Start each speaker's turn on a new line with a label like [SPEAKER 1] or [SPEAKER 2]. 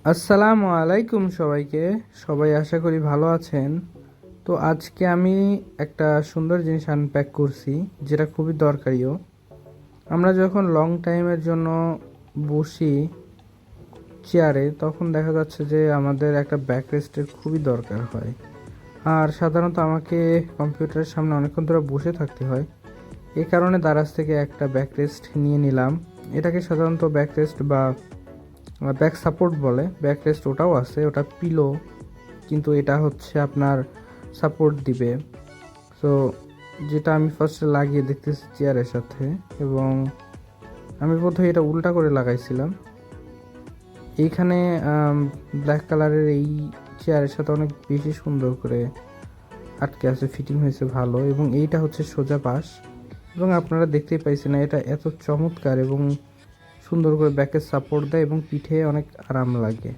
[SPEAKER 1] আসসালামু আলাইকুম সবাইকে। সবাই আশা করি ভালো আছেন। তো আজকে আমি একটা সুন্দর জিনিস আনপ্যাক করছি, যেটা খুবই দরকারিও। আমরা যখন লং টাইমের জন্য বসি চেয়ারে, তখন দেখা যাচ্ছে যে আমাদের একটা ব্যাক রেস্টের খুবই দরকার হয়। আর সাধারণত আমাকে কম্পিউটারের সামনে অনেকক্ষণ ধরে বসে থাকতে হয়। এই কারণে দারাজ থেকে একটা ব্যাক রেস্ট নিয়ে নিলাম। এটাকে সাধারণত ব্যাক রেস্ট বা ব্যাক সাপোর্ট বলে। ব্যাক রেস্ট ওটাও আছে, ওটা পিলো, কিন্তু এটা হচ্ছে আপনার সাপোর্ট দিবে। সো যেটা আমি ফার্স্টে লাগিয়ে দেখতেছি চেয়ারের সাথে, এবং আমি বোধহয় এটা উল্টা করে লাগাইছিলাম। এইখানে ব্ল্যাক কালারের এই চেয়ারের সাথে অনেক বেশি সুন্দর করে আটকে আছে, ফিটিং হয়েছে ভালো, এবং এইটা হচ্ছে সোজা পাশ। এবং আপনারা দেখতেই পাইছেন এটা এত চমৎকার এবং সুন্দর করে ব্যাকে সাপোর্ট দেয় এবং পিঠে অনেক আরাম লাগে।